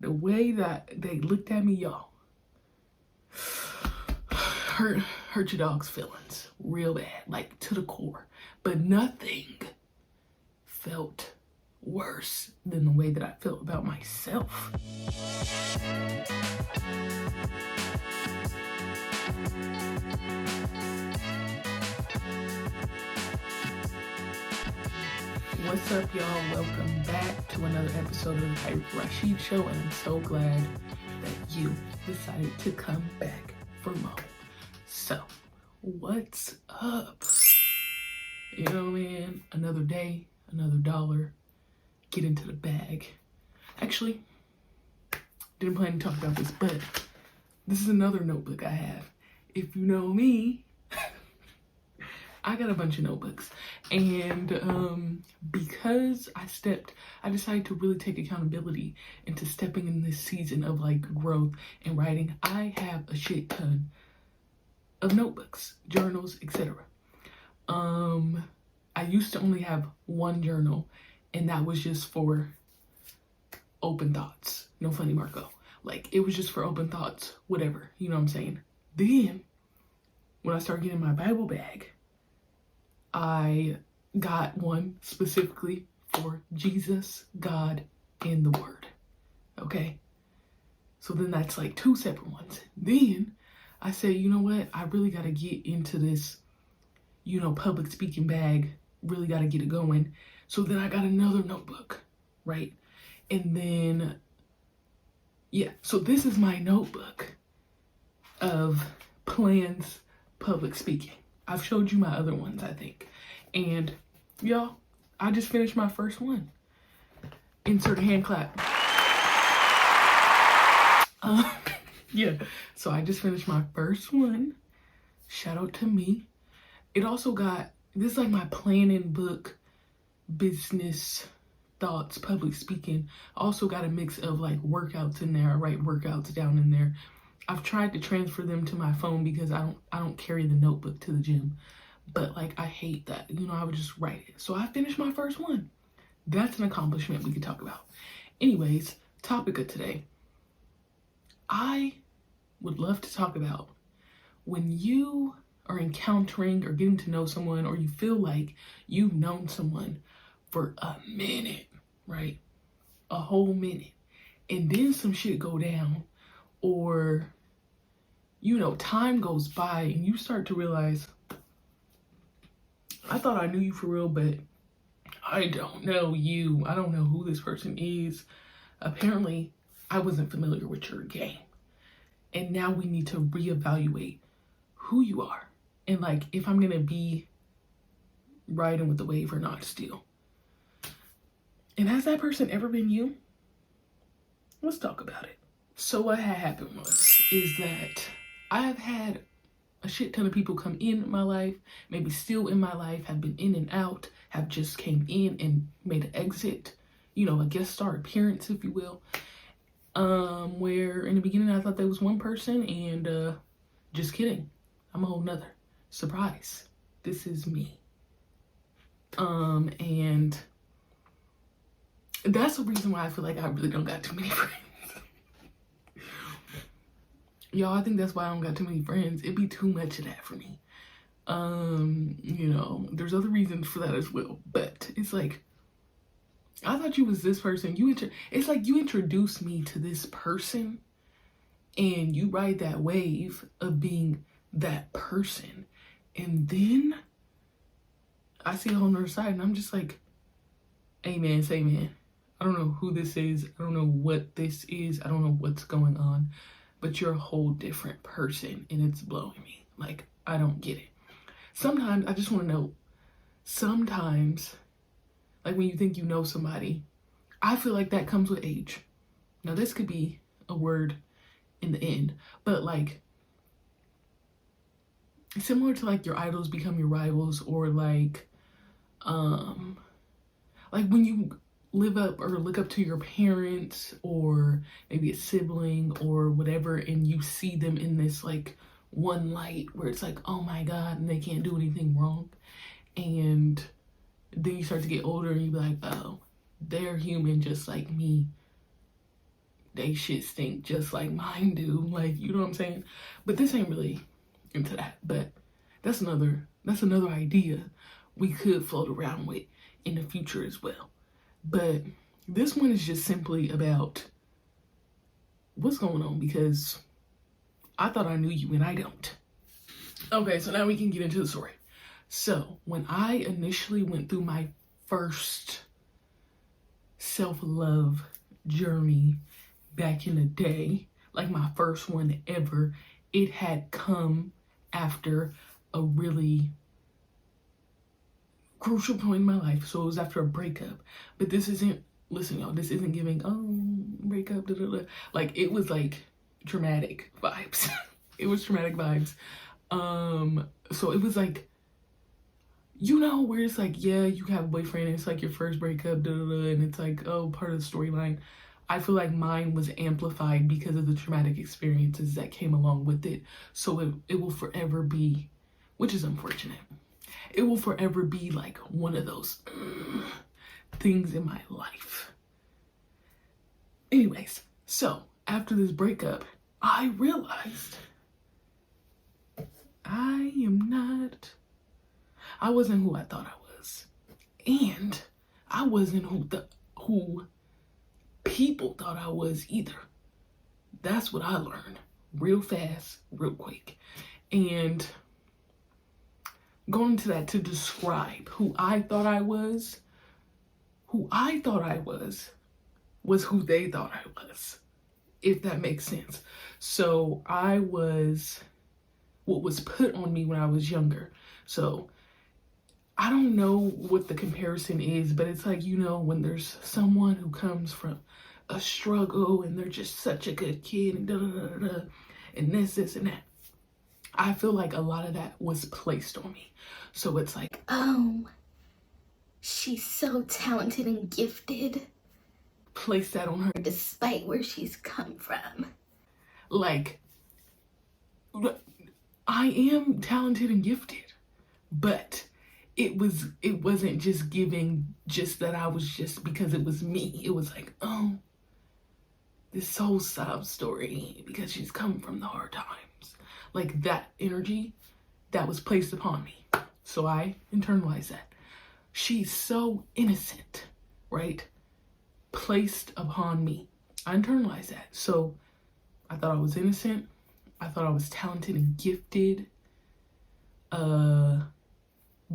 The way that they looked at me, y'all, hurt your dog's feelings real bad, like to the core. But nothing felt worse than the way that I felt about myself. What's up, y'all? Welcome back to another episode of the Tariq Rashid Show, and I'm so glad that you decided to come back for more. So, what's up? You know, man, another day, another dollar, get into the bag. Actually, didn't plan to talk about this, but this is another notebook I have. If you know me, I got a bunch of notebooks, and because I decided to really take accountability into stepping in this season of like growth and writing. I have a shit ton of notebooks, journals, etc. I used to only have one journal, and that was just for open thoughts. No funny Marco. Like, it was just for open thoughts, whatever, you know what I'm saying? Then, when I started getting my Bible bag, I got one specifically for Jesus, God, and the Word. Okay? So then that's like two separate ones. Then I said, you know what? I really got to get into this, public speaking bag. Really got to get it going. So then I got another notebook, right? And then, yeah. So this is my notebook of plans public speaking. I've showed you my other ones, I think. And y'all, I just finished my first one. Insert a hand clap. Yeah, so I just finished my first one. Shout out to me. It also got, this is like my planning book, business thoughts, public speaking. I also got a mix of like workouts in there. I write workouts down in there. I've tried to transfer them to my phone because I don't carry the notebook to the gym. But like, I hate that, I would just write it. So I finished my first one. That's an accomplishment we could talk about. Anyways, topic of today. I would love to talk about when you are encountering or getting to know someone, or you feel like you've known someone for a minute, right? A whole minute. And then some shit go down, or time goes by and you start to realize, I thought I knew you for real, but I don't know you. I don't know who this person is. Apparently, I wasn't familiar with your game. And now we need to reevaluate who you are. And like, if I'm going to be riding with the wave or not still. And has that person ever been you? Let's talk about it. So what had happened is that I have had a shit ton of people come in my life, maybe still in my life, have been in and out, have just came in and made an exit, a guest star appearance, if you will. Where in the beginning I thought there was one person, and just kidding. I'm a whole nother. Surprise. This is me. And that's the reason why I feel like I really don't got too many friends. Y'all, I think that's why I don't got too many friends. It'd be too much of that for me. There's other reasons for that as well. But it's like, I thought you was this person. It's like you introduced me to this person, and you ride that wave of being that person. And then I see it on the other side, and I'm just like, amen, say amen. I don't know who this is. I don't know what this is. I don't know what's going on. But you're a whole different person, and it's blowing me. Like, I don't get it. Sometimes, I just want to know, sometimes, like when you think you know somebody, I feel like that comes with age. Now, this could be a word in the end, but like, similar to like your idols become your rivals, or like when you live up or look up to your parents, or maybe a sibling or whatever, and you see them in this like one light where it's like, oh my God, and they can't do anything wrong. And then you start to get older and you be like, oh, they're human just like me. they shit stink just like mine do. Like, you know what I'm saying? But this ain't really into that. But that's another idea we could float around with in the future as well. But this one is just simply about what's going on, because I thought I knew you and I don't. Okay, so now we can get into the story. So when I initially went through my first self-love journey back in the day, like my first one ever, it had come after a really crucial point in my life. So it was after a breakup. But this isn't, listen y'all, this isn't giving, oh, breakup, da, da, da. Like, it was like traumatic vibes. It was traumatic vibes. So it was like, you know, where it's like, yeah, you have a boyfriend, and it's like your first breakup, da, da, da, and it's like, oh, part of the storyline. I feel like mine was amplified because of the traumatic experiences that came along with it. So it will forever be, which is unfortunate, it will forever be like one of those things in my life. Anyways, so after this breakup, I realized I wasn't who I thought I was. And I wasn't who people thought I was either. That's what I learned real fast, real quick. And going to that to describe who I thought I was who they thought I was, if that makes sense. So I was what was put on me when I was younger. So I don't know what the comparison is, but it's like, you know, when there's someone who comes from a struggle and they're just such a good kid and da da da da, and this and that. I feel like a lot of that was placed on me. So it's like, oh, she's so talented and gifted. Place that on her. Despite where she's come from. Like, I am talented and gifted, but it wasn't just giving just that I was just because it was me. It was like, oh, this whole sob story because she's come from the hard times. Like that energy that was placed upon me. So I internalized that. She's so innocent, right? Placed upon me. I internalized that. So I thought I was innocent. I thought I was talented and gifted.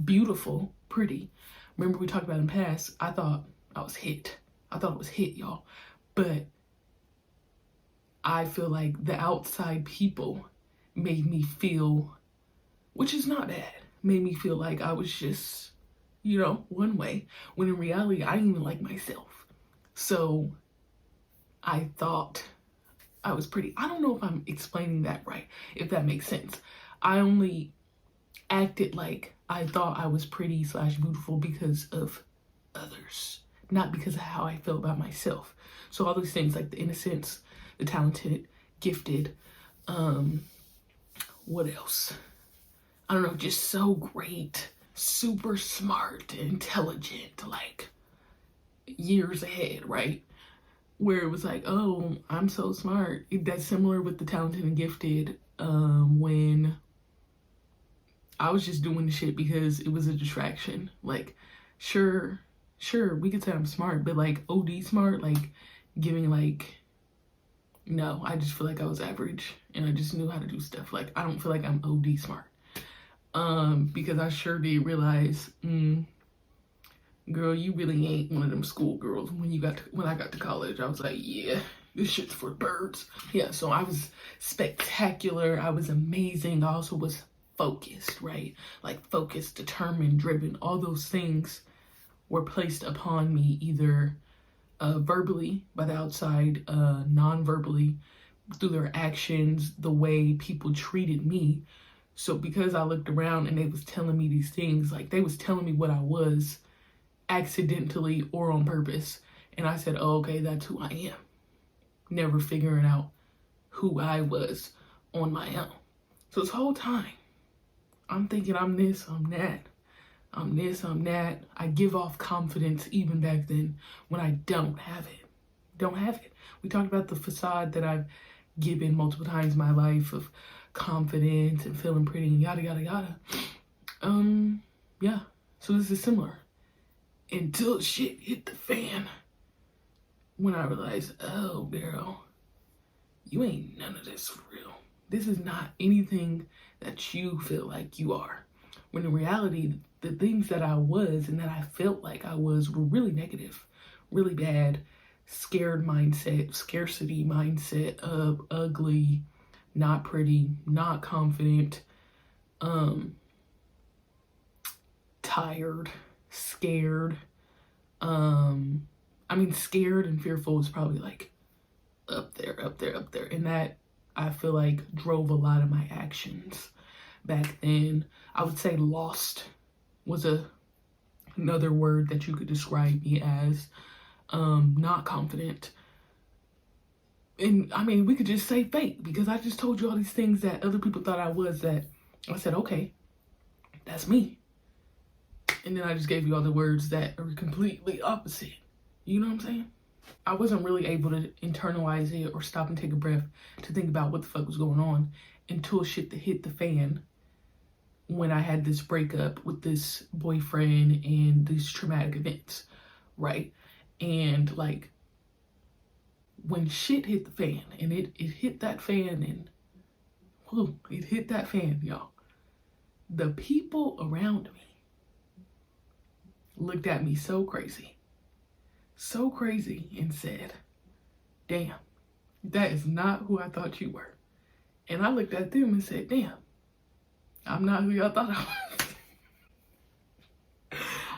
Beautiful, pretty. Remember we talked about in the past, I thought I was hit. I thought it was hit, y'all. But I feel like the outside people made me feel, which is not bad, made me feel like I was just, you know, one way. When in reality, I didn't even like myself. So I thought I was pretty. I don't know if I'm explaining that right, if that makes sense. I only acted like I thought I was pretty / beautiful because of others, not because of how I feel about myself. So all these things like the innocence, the talented, gifted, what else? I don't know, just so great, super smart, intelligent, like years ahead, right? Where it was like, oh, I'm so smart. That's similar with the talented and gifted, when I was just doing the shit because it was a distraction. Like, sure, we could say I'm smart, but like OD smart, like giving like, no, I just feel like I was average and I just knew how to do stuff. Like, I don't feel like I'm OD smart. Because I sure did realize, girl, you really ain't one of them school girls. When I got to college, I was like, yeah, this shit's for birds. Yeah, so I was spectacular. I was amazing. I also was focused, right? Like focused, determined, driven. All those things were placed upon me either verbally by the outside, non-verbally through their actions, the way people treated me. So because I looked around and they was telling me these things, like they was telling me what I was accidentally or on purpose. And I said, oh, okay, that's who I am. Never figuring out who I was on my own. So this whole time, I'm thinking I'm this, I'm that. I'm this, I'm that. I give off confidence even back then when I don't have it. We talked about the facade that I've given multiple times in my life of confidence and feeling pretty and yada, yada, yada. Yeah, so this is similar. Until shit hit the fan. When I realized, oh, girl, you ain't none of this for real. This is not anything that you feel like you are. When in reality, the things that I was and that I felt like I was were really negative, really bad, scared mindset, scarcity mindset of ugly, not pretty, not confident, tired, scared. Scared and fearful is probably like up there. And that, I feel like, drove a lot of my actions back then. I would say lost was another word that you could describe me as. Not confident. And we could just say fake, because I just told you all these things that other people thought I was, that I said, okay, that's me. And then I just gave you all the words that are completely opposite. You know what I'm saying? I wasn't really able to internalize it or stop and take a breath to think about what the fuck was going on until shit hit the fan, when I had this breakup with this boyfriend and these traumatic events, right? And like, when shit hit the fan, and it hit that fan, and whew, it hit that fan, y'all. The people around me looked at me so crazy, and said, damn, that is not who I thought you were. And I looked at them and said, damn, I'm not who y'all thought I was.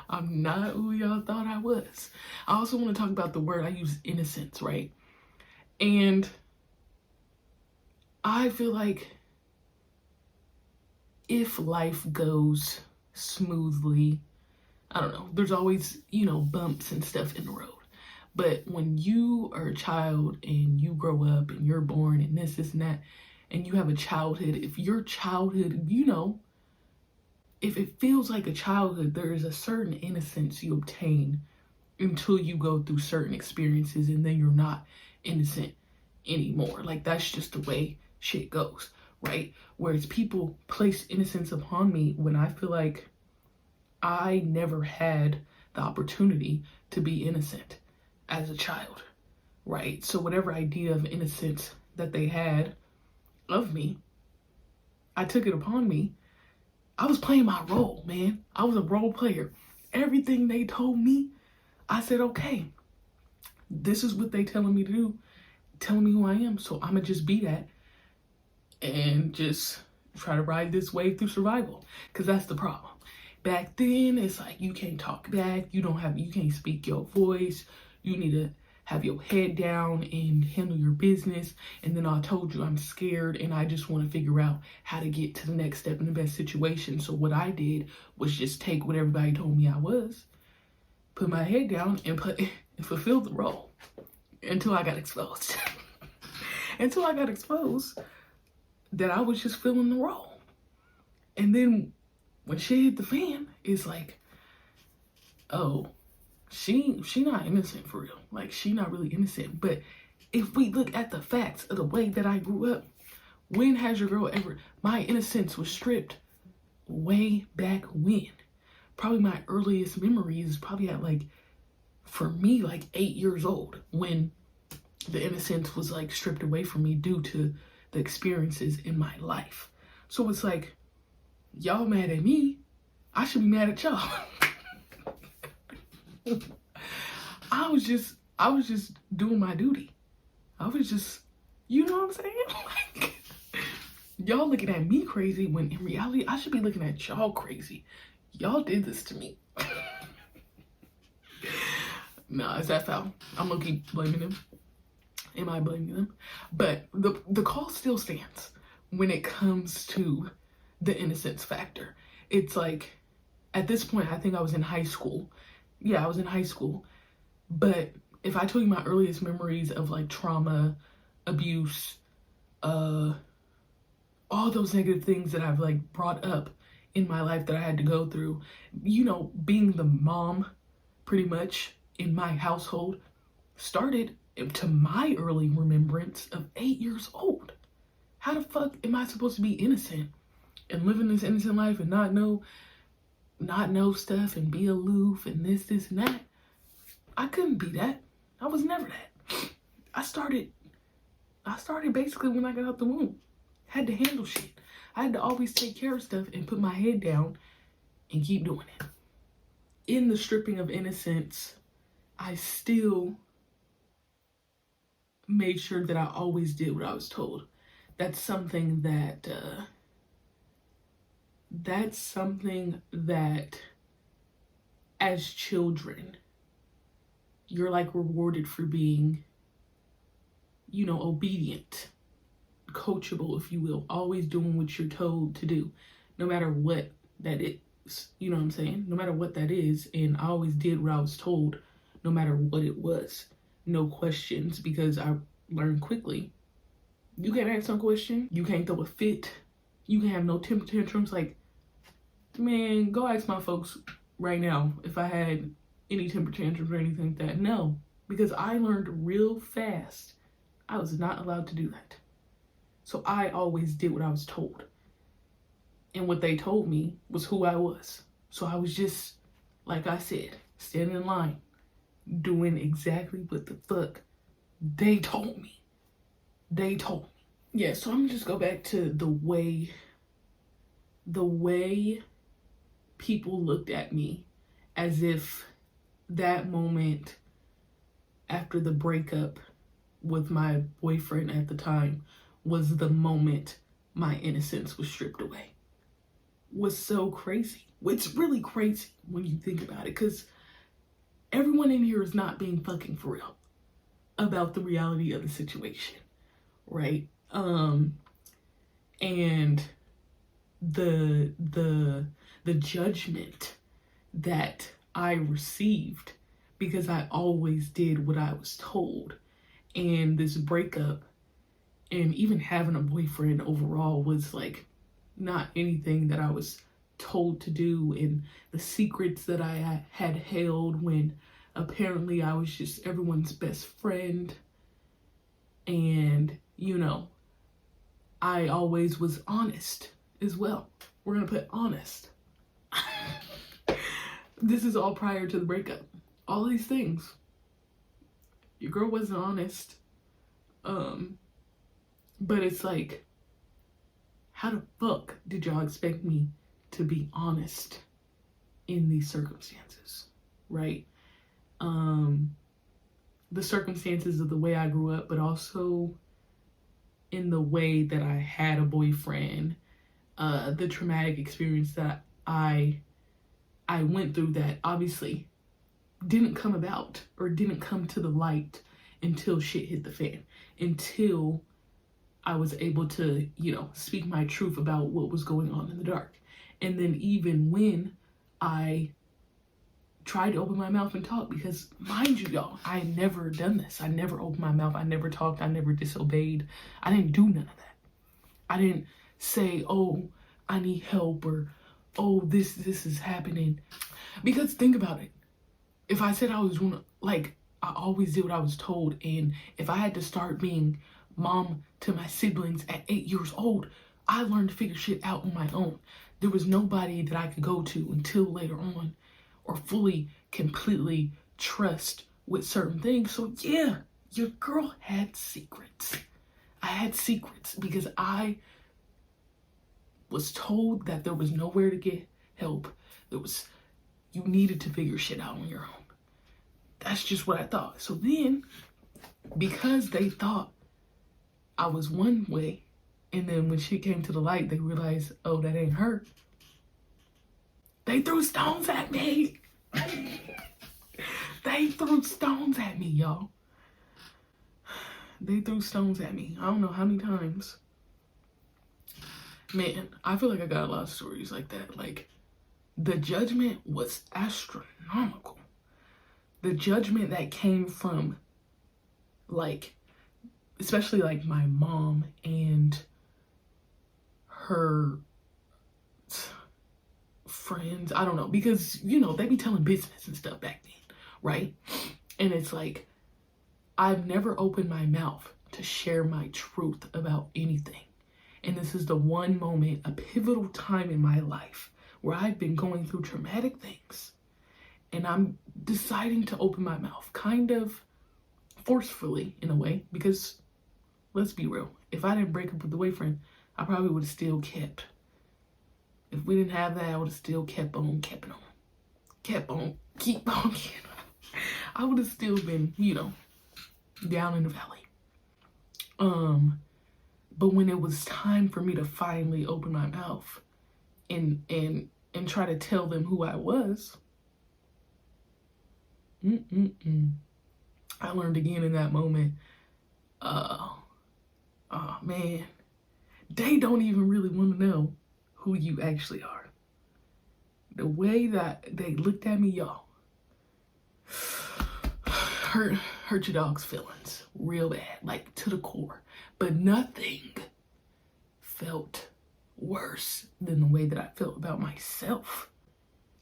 I'm not who y'all thought I was. I also want to talk about the word I use, innocence, right? And I feel like if life goes smoothly, I don't know, there's always, bumps and stuff in the road. But when you are a child and you grow up and you're born and this and that, and you have a childhood, if your childhood, if it feels like a childhood, there is a certain innocence you obtain until you go through certain experiences, and then you're not innocent anymore. Like, that's just the way shit goes, right? Whereas people place innocence upon me when I feel like I never had the opportunity to be innocent as a child, right? So whatever idea of innocence that they had of me, I took it upon me. I was playing my role, man. I was a role player. Everything they told me, I said, okay, this is what they telling me to do, telling me who I am. So I'm gonna just be that and just try to ride this wave through survival. Because that's the problem. Back then, it's like, you can't talk back. You can't speak your voice. You need to have your head down and handle your business. And then I told you I'm scared and I just want to figure out how to get to the next step in the best situation. So what I did was just take what everybody told me I was, put my head down and fulfill the role until I got exposed. Until I got exposed that I was just filling the role. And then when shit hit the fan, it's like, oh, she not innocent for real. Like, she not really innocent. But if we look at the facts of the way that I grew up, when has your girl ever, my innocence was stripped way back when. Probably my earliest memories is probably at for me, 8 years old, when the innocence was stripped away from me due to the experiences in my life. So it's like, y'all mad at me, I should be mad at y'all. I was just doing my duty. I was just, you know what I'm saying? Y'all looking at me crazy when in reality I should be looking at y'all crazy. Y'all did this to me. Nah, is that foul? I'm gonna keep blaming them. Am I blaming them? But the call still stands when it comes to the innocence factor. It's like, at this point, I think I was in high school. Yeah, I was in high school. But if I told you my earliest memories of trauma, abuse, all those negative things that I've brought up in my life that I had to go through, being the mom pretty much in my household started to my early remembrance of 8 years old. How the fuck am I supposed to be innocent and living this innocent life and not know stuff and be aloof and this and that? I couldn't be that. I was never that. I started basically when I got out the womb. Had to handle shit. I had to always take care of stuff and put my head down and keep doing it. In the stripping of innocence, I still made sure that I always did what I was told. That's something that as children, you're like rewarded for being, obedient, coachable, if you will, always doing what you're told to do, no matter what that is. You know what I'm saying? No matter what that is. And I always did what I was told, no matter what it was. No questions, because I learned quickly. You can't ask no question. You can't throw a fit. You can have no temper tantrums. Like, man, go ask my folks right now if I had any temper tantrums or anything like that. No, because I learned real fast I was not allowed to do that. So I always did what I was told. And what they told me was who I was. So I was just, like I said, standing in line, doing exactly what the fuck they told me. Yeah, so I'm gonna just go back to the way people looked at me, as if that moment after the breakup with my boyfriend at the time was the moment my innocence was stripped away. Was so crazy. It's really crazy when you think about it, because everyone in here is not being fucking for real about the reality of the situation, right? And the judgment that I received because I always did what I was told, and this breakup and even having a boyfriend overall was like not anything that I was told to do, and the secrets that I had held when apparently I was just everyone's best friend. And I always was honest as well. We're gonna put honest. This is all prior to the breakup. All these things. Your girl wasn't honest. But it's like, how the fuck did y'all expect me to be honest in these circumstances, right? The circumstances of the way I grew up, but also in the way that I had a boyfriend, the traumatic experience that I went through that obviously didn't come about or didn't come to the light until shit hit the fan, until I was able to, speak my truth about what was going on in the dark. And then even when I tried to open my mouth and talk, because mind you, y'all, I had never done this. I never opened my mouth. I never talked. I never disobeyed. I didn't do none of that. I didn't say, oh, I need help, or, oh, this is happening. Because think about it. If I said I was doing, like, I always did what I was told, and if I had to start being mom to my siblings at 8 years old, I learned to figure shit out on my own. There was nobody that I could go to until later on, or fully, completely trust with certain things. So yeah, your girl had secrets. I had secrets because I was told that there was nowhere to get help. You needed to figure shit out on your own. That's just what I thought. So then, because they thought I was one way, and then when shit came to the light, they realized, oh, that ain't her. They threw stones at me. They threw stones at me, y'all. They threw stones at me. I don't know how many times. Man, I feel like I got a lot of stories like that. Like, the judgment was astronomical. The judgment that came from, like, especially like my mom and her friends, I don't know, because they be telling business and stuff back then, right? And it's like, I've never opened my mouth to share my truth about anything. And this is the one moment, a pivotal time in my life where I've been going through traumatic things. And I'm deciding to open my mouth, kind of forcefully in a way, because let's be real, if I didn't break up with the boyfriend, I probably would have still kept. If we didn't have that, I would have still kept on, keep on. I would have still been, down in the valley. But when it was time for me to finally open my mouth and try to tell them who I was, I learned again in that moment, oh man, they don't even really want to know who you actually are. The way that they looked at me, y'all, hurt your dog's feelings real bad, like to the core. But nothing felt worse than the way that I felt about myself.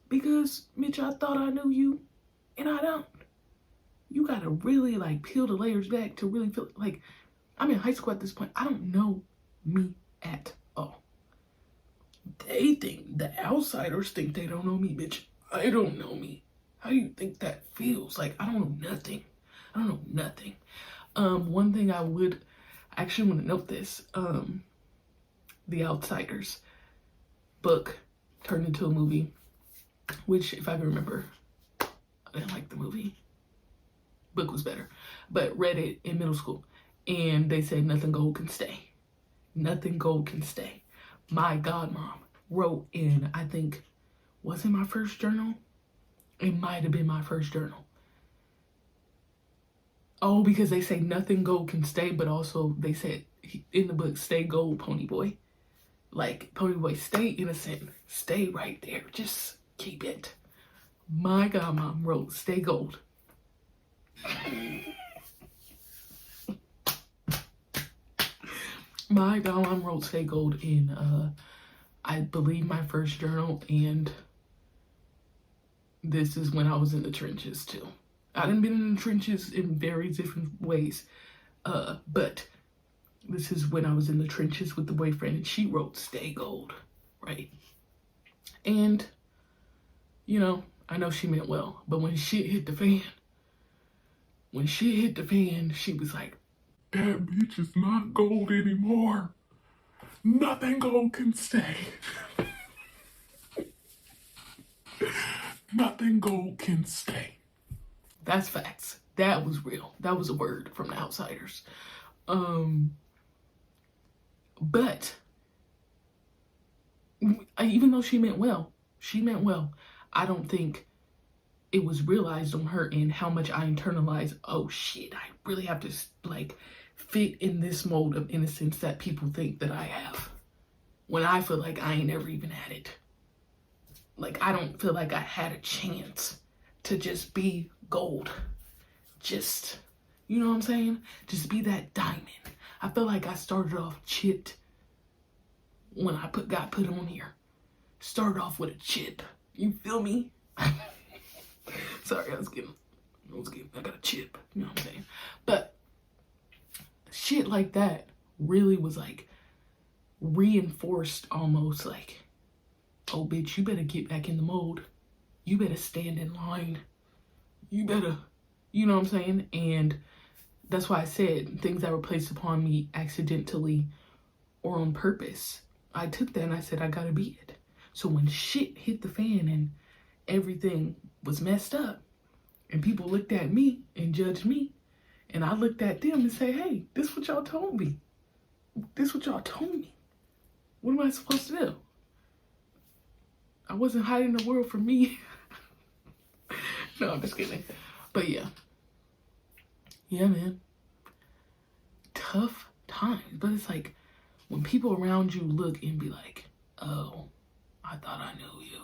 Because, Mitch, I thought I knew you, and I don't. You gotta really peel the layers back to really feel like I'm in high school at this point. I don't know me at all. They think, the outsiders think they don't know me, bitch. I don't know me. How do you think that feels? I don't know nothing. I don't know nothing. One thing I actually want to note this. The Outsiders book turned into a movie, which, if I can remember, I didn't like the movie. Book was better, but read it in middle school, and they said nothing gold can stay. Nothing gold can stay. My godmom wrote in, I think, was it my first journal? It might have been my first journal. Oh, because they say nothing gold can stay, but also they said in the book, stay gold, Pony Boy. Pony Boy, stay innocent. Stay right there. Just keep it. My godmom wrote, stay gold. My godmom wrote, stay gold in, I believe, my first journal, and this is when I was in the trenches too. I done been in the trenches in very different ways, but this is when I was in the trenches with the boyfriend, and she wrote stay gold, right? And, I know she meant well, but when shit hit the fan, she was like, that bitch is not gold anymore. Nothing gold can stay. Nothing gold can stay. That's facts. That was real. That was a word from the Outsiders. But even though she meant well, I don't think it was realized on her end how much I internalized, oh shit, I really have to fit in this mold of innocence that people think that I have. When I feel like I ain't never even had it. I don't feel like I had a chance to just be gold. Just, you know what I'm saying? Just be that diamond. I feel like I started off chipped when I got put on here. Started off with a chip. You feel me? Sorry, I got a chip. You know what I'm saying? But shit like that really was reinforced almost oh bitch, you better get back in the mold. You better stand in line. You better, you know what I'm saying? And that's why I said things that were placed upon me accidentally or on purpose. I took that and I said, I gotta be it. So when shit hit the fan and everything was messed up and people looked at me and judged me, and I looked at them and say, hey, this what y'all told me. This what y'all told me. What am I supposed to do? I wasn't hiding the world from me. No, I'm just kidding. But yeah. Yeah, man. Tough times. But it's when people around you look and be like, oh, I thought I knew you.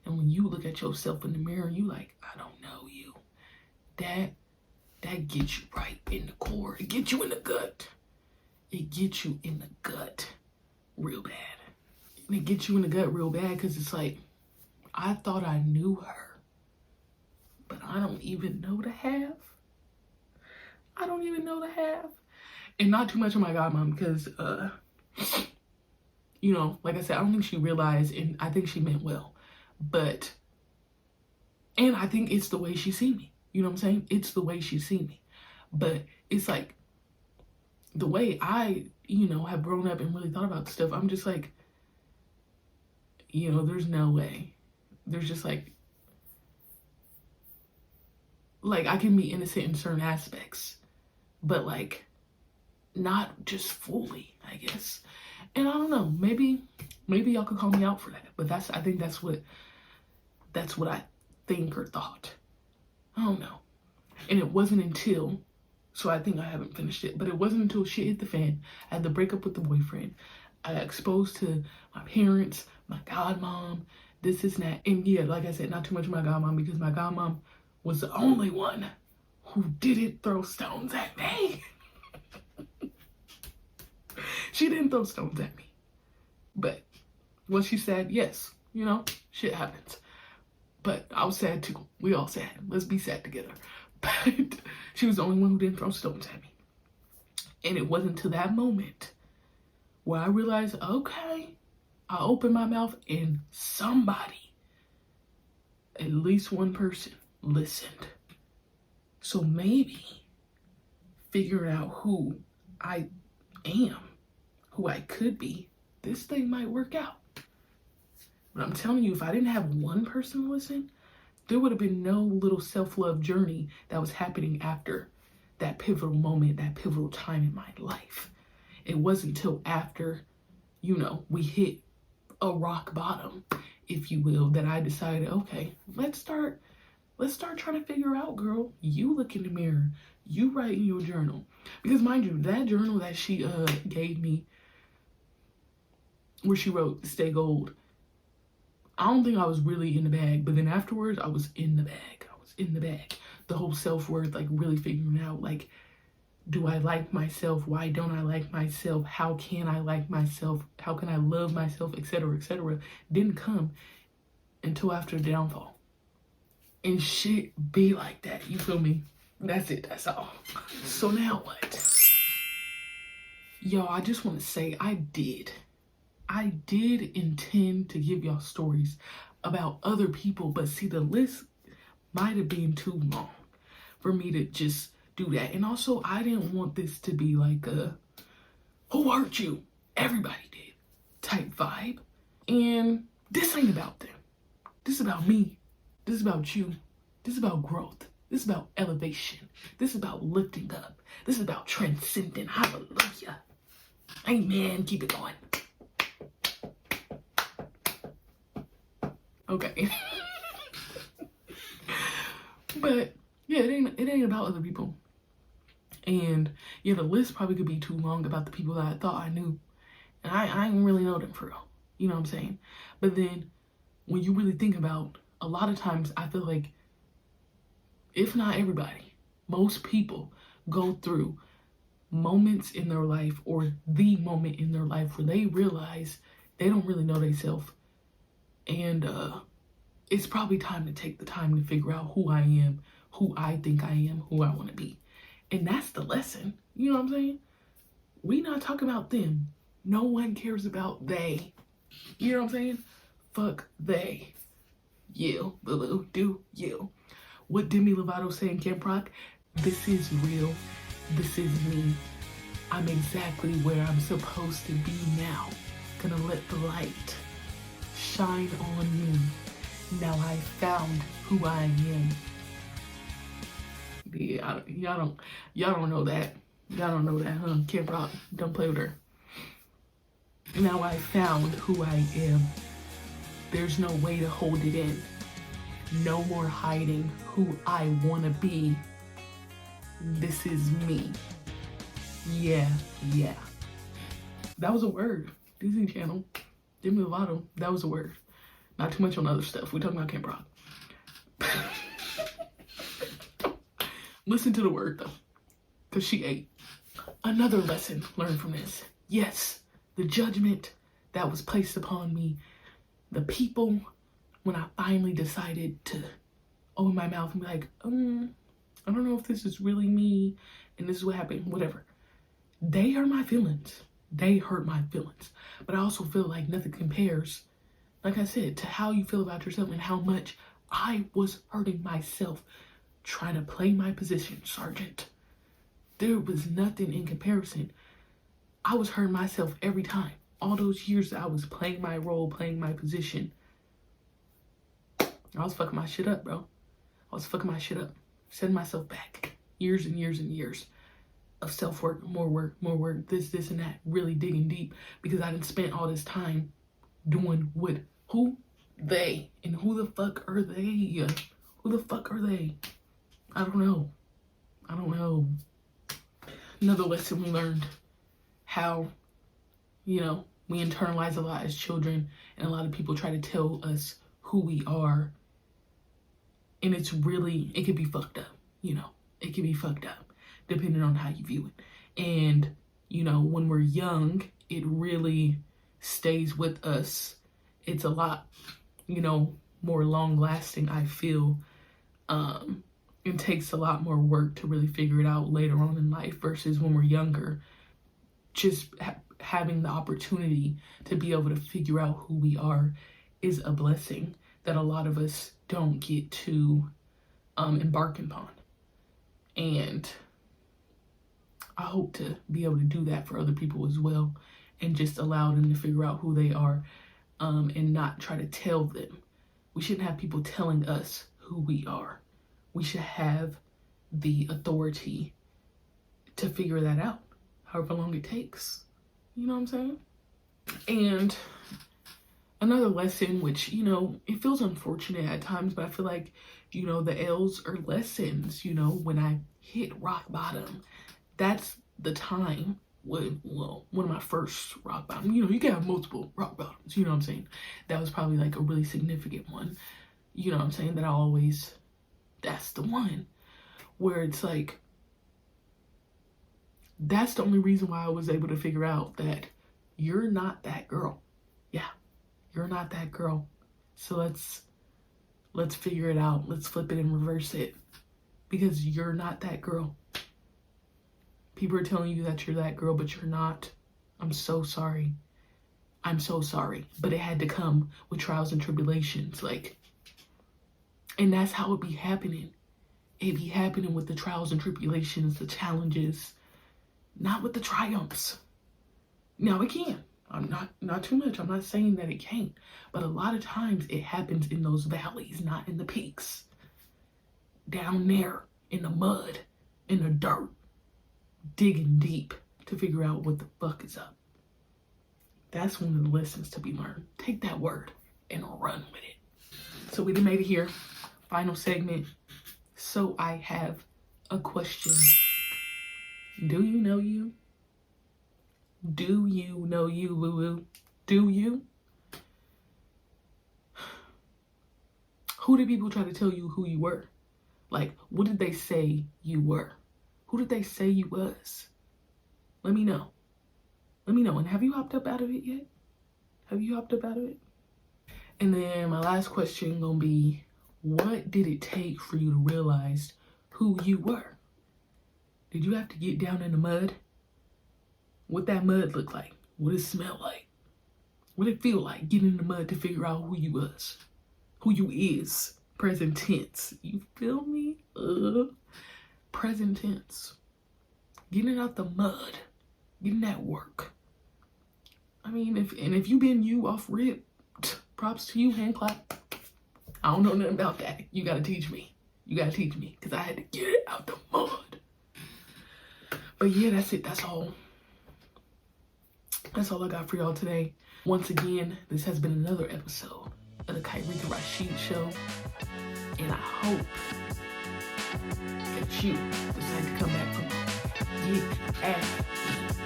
And when you look at yourself in the mirror, you I don't know you. That gets you right in the core. It gets you in the gut. It gets you in the gut real bad. And it gets you in the gut real bad because it's I thought I knew her, but I don't even know the half. I don't even know the half. And not too much on my godmom because, you know, like I said, I don't think she realized, and I think she meant well. But, and I think it's the way she see me. You know what I'm saying? It's the way she see me. But it's like, the way I, you know, have grown up and really thought about stuff, I'm just like, you know, there's no way. There's just like I can be innocent in certain aspects, but like not just fully, I guess. And I don't know, maybe y'all could call me out for that, but I think that's what I think or thought. I don't know. And it wasn't until, so I think I haven't finished it, but it wasn't until shit hit the fan. I had to break up with the boyfriend. I got exposed to my parents, my godmom, this and that. And yeah, like I said, not too much of my godmom, because my godmom was the only one who didn't throw stones at me. She didn't throw stones at me. But what she said, yes, you know, shit happens. But I was sad too. We all sad. Let's be sad together. But she was the only one who didn't throw stones at me. And it wasn't to that moment where I realized, okay, I opened my mouth and somebody, at least one person, listened. So maybe figuring out who I am, who I could be, this thing might work out. But I'm telling you, if I didn't have one person listen, there would have been no little self-love journey that was happening after that pivotal moment, that pivotal time in my life. It wasn't until after, you know, we hit a rock bottom, if you will, that I decided, okay, let's start trying to figure out, girl. You look in the mirror, you write in your journal. Because mind you, that journal that she gave me, where she wrote "Stay Gold," I don't think I was really in the bag, but then afterwards I was in the bag. The whole self-worth, like really figuring out, like, do I like myself? Why don't I like myself? How can I like myself? How can I love myself? Etc., etc. Didn't come until after the downfall. And shit be like that, you feel me? That's it, that's all. So now what? Y'all, I just want to say I did intend to give y'all stories about other people, but see, the list might have been too long for me to just do that. And also, I didn't want this to be like a who hurt you? Everybody did type vibe. And this ain't about them. This is about me. This is about you. This is about growth. This is about elevation. This is about lifting up. This is about transcending. Hallelujah. Amen. Keep it going. Okay. But yeah, it ain't about other people. And yeah, the list probably could be too long about the people that I thought I knew. And I didn't really know them for real. You know what I'm saying? But then when you really think about, a lot of times I feel like, if not everybody, most people go through moments in their life, or the moment in their life, where they realize they don't really know themselves. And it's probably time to take the time to figure out who I am, who I think I am, who I want to be. And that's the lesson. You know what I'm saying? We not talking about them. No one cares about they. You know what I'm saying? Fuck they. You, boo-boo, do you. What Demi Lovato say in Camp Rock? This is real. This is me. I'm exactly where I'm supposed to be now. Gonna let the light shine on me. Now I found who I am. Yeah, y'all don't know that. Y'all don't know that, huh? Camp Rock, don't play with her. Now I found who I am. There's no way to hold it in. No more hiding who I wanna be. This is me. Yeah. That was a word. Disney Channel. Demi Lovato. That was a word. Not too much on other stuff. We're talking about Camp Rock. Listen to the word though, because she ate. Another lesson learned from this. Yes, the judgment that was placed upon me, the people, when I finally decided to open my mouth and be like, I don't know if this is really me, and this is what happened, whatever. They hurt my feelings. They hurt my feelings. But I also feel like nothing compares, like I said, to how you feel about yourself and how much I was hurting myself trying to play my position, Sergeant. There was nothing in comparison. I was hurting myself every time. All those years that I was playing my role, playing my position, I was fucking my shit up, bro. I was fucking my shit up. Setting myself back. Years and years and years of self-work, more work, this, and that. Really digging deep because I didn't spend all this time doing what, who? They. And who the fuck are they? Who the fuck are they? I don't know. Another lesson we learned, how, you know, we internalize a lot as children, and a lot of people try to tell us who we are, and it can be fucked up, you know. It can be fucked up depending on how you view it. And, you know, when we're young, it really stays with us. It's a lot, you know, more long lasting, I feel. It takes a lot more work to really figure it out later on in life versus when we're younger. Just having the opportunity to be able to figure out who we are is a blessing that a lot of us don't get to embark upon. And I hope to be able to do that for other people as well, and just allow them to figure out who they are, and not try to tell them. We shouldn't have people telling us who we are. We should have the authority to figure that out, however long it takes. You know what I'm saying? And another lesson, which, you know, it feels unfortunate at times, but I feel like, you know, the L's are lessons. You know, when I hit rock bottom, that's the time when, well, one of my first rock bottom, you know, you can have multiple rock bottoms, you know what I'm saying? That was probably like a really significant one, you know what I'm saying? That's the one where it's like, that's the only reason why I was able to figure out that you're not that girl. Yeah, you're not that girl. So let's figure it out. Let's flip it and reverse it, because you're not that girl. People are telling you that you're that girl, but you're not. I'm so sorry. I'm so sorry. But it had to come with trials and tribulations. And that's how it be happening. It be happening with the trials and tribulations, the challenges, not with the triumphs. Now it can. I'm not too much. I'm not saying that it can't. But a lot of times it happens in those valleys, not in the peaks. Down there in the mud, in the dirt, digging deep to figure out what the fuck is up. That's one of the lessons to be learned. Take that word and run with it. So we done made it here. Final segment. So I have a question. Do you know you? Do you know you, Lulu? Do you? Who did people try to tell you who you were? Like, what did they say you were? Who did they say you was? Let me know. Let me know. And have you hopped up out of it yet? Have you hopped up out of it? And then my last question gonna be, what did it take for you to realize who you were? Did you have to get down in the mud? What that mud look like? What it smell like? What it feel like getting in the mud to figure out who you was? Who you is? Present tense. You feel me? Present tense. Getting out the mud. Getting that work. I mean, if you been you off rip, props to you, hand clap. I don't know nothing about that. You gotta teach me. You gotta teach me, because I had to get it out the mud. But yeah, that's it. That's all. That's all I got for y'all today. Once again, this has been another episode of the Kyrika Rashid Show. And I hope that you decide to come back from Get At Me.